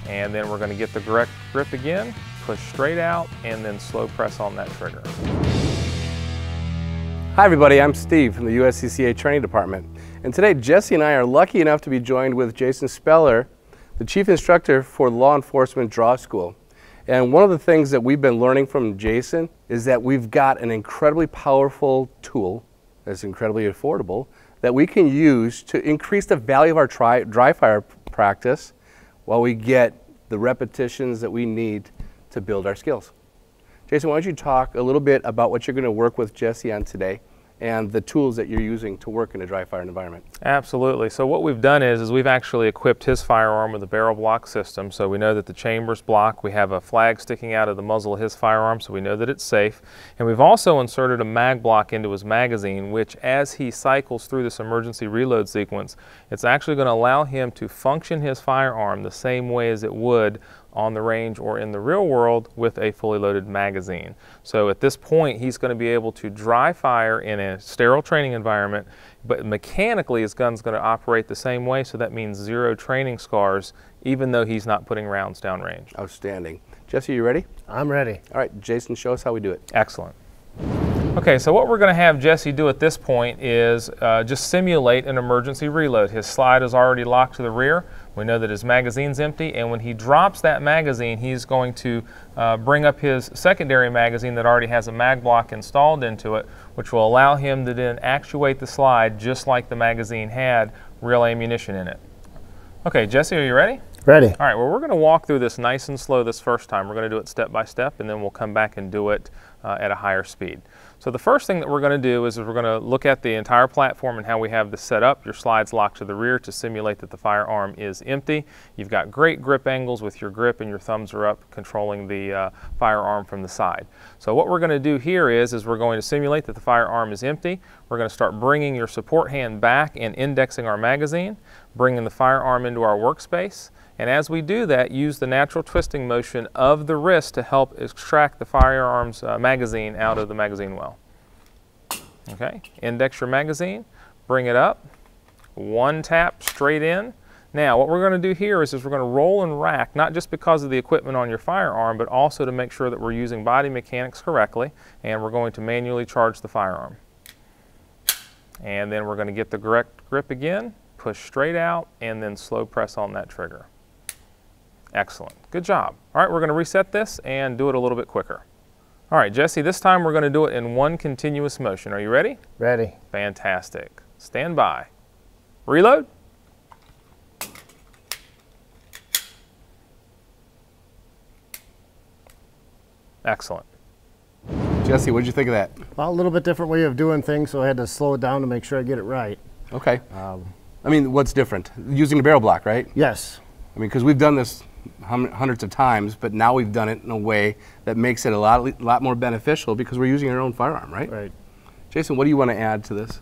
And then we're going to get the correct grip again, push straight out, and then slow press on that trigger. Hi everybody, I'm Steve from the USCCA Training Department. And today Jesse and I are lucky enough to be joined with Jason Speller, the Chief Instructor for Law Enforcement Draw School. And one of the things that we've been learning from Jason is that we've got an incredibly powerful tool that's incredibly affordable that we can use to increase the value of our dry fire practice while we get the repetitions that we need to build our skills. Jason, why don't you talk a little bit about what you're going to work with Jesse on today and the tools that you're using to work in a dry fire environment. Absolutely. So what we've done is we've actually equipped his firearm with a BarrelBlock system. So we know that the chamber's block. We have a flag sticking out of the muzzle of his firearm, so we know that it's safe. And we've also inserted a mag block into his magazine, which as he cycles through this emergency reload sequence, it's actually going to allow him to function his firearm the same way as it would on the range or in the real world with a fully loaded magazine. So at this point, he's going to be able to dry fire in a sterile training environment, but mechanically his gun's going to operate the same way, so that means 0 training scars, even though he's not putting rounds downrange. Outstanding. Jesse, you ready? I'm ready. All right, Jason, show us how we do it. Excellent. Okay, so what we're going to have Jesse do at this point is just simulate an emergency reload. His slide is already locked to the rear. We know that his magazine's empty, and when he drops that magazine, he's going to bring up his secondary magazine that already has a mag block installed into it, which will allow him to then actuate the slide just like the magazine had real ammunition in it. Okay, Jesse, are you ready? Ready. All right, well, we're going to walk through this nice and slow this first time. We're going to do it step by step, and then we'll come back and do it at a higher speed. So the first thing that we're going to do is we're going to look at the entire platform and how we have this set up. Your slide's locked to the rear to simulate that the firearm is empty. You've got great grip angles with your grip, and your thumbs are up controlling the firearm from the side. So what we're going to do here is we're going to simulate that the firearm is empty. We're going to start bringing your support hand back and indexing our magazine, bringing the firearm into our workspace. And as we do that, use the natural twisting motion of the wrist to help extract the firearm's magazine out of the magazine well. Okay, index your magazine, bring it up, one tap straight in. Now what we're going to do here is we're going to roll and rack, not just because of the equipment on your firearm, but also to make sure that we're using body mechanics correctly, and we're going to manually charge the firearm. And then we're going to get the correct grip again, push straight out, and then slow press on that trigger. Excellent. Good job. All right, we're going to reset this and do it a little bit quicker. All right, Jesse, this time we're going to do it in one continuous motion. Are you ready? Ready. Fantastic. Stand by. Reload. Excellent. Jesse, what did you think of that? Well, a little bit different way of doing things, so I had to slow it down to make sure I get it right. Okay. I mean, what's different? Using the BarrelBlock, right? Yes. I mean, because we've done this hundreds of times, but now we've done it in a way that makes it a lot more beneficial because we're using our own firearm, right? Right. Jason, what do you want to add to this?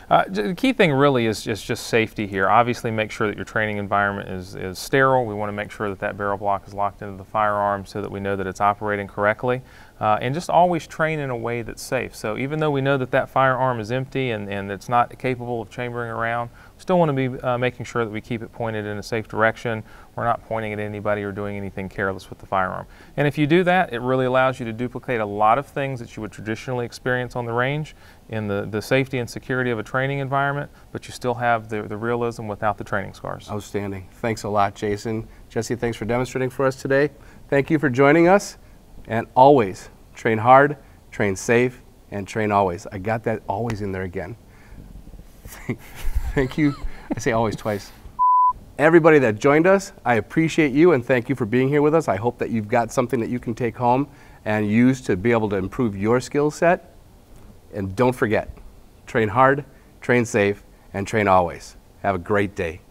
The key thing really is just safety here. Obviously, make sure that your training environment is sterile. We want to make sure that that BarrelBlock is locked into the firearm so that we know that it's operating correctly. And just always train in a way that's safe. So even though we know that that firearm is empty and it's not capable of chambering around, we still want to be making sure that we keep it pointed in a safe direction. We're not pointing at anybody or doing anything careless with the firearm. And if you do that, it really allows you to duplicate a lot of things that you would traditionally experience on the range in the safety and security of a training environment, but you still have the realism without the training scars. Outstanding. Thanks a lot, Jason. Jesse, thanks for demonstrating for us today. Thank you for joining us. And always, train hard, train safe, and train always. I got that always in there again. Thank you. I say always twice. Everybody that joined us, I appreciate you and thank you for being here with us. I hope that you've got something that you can take home and use to be able to improve your skill set. And don't forget, train hard, train safe, and train always. Have a great day.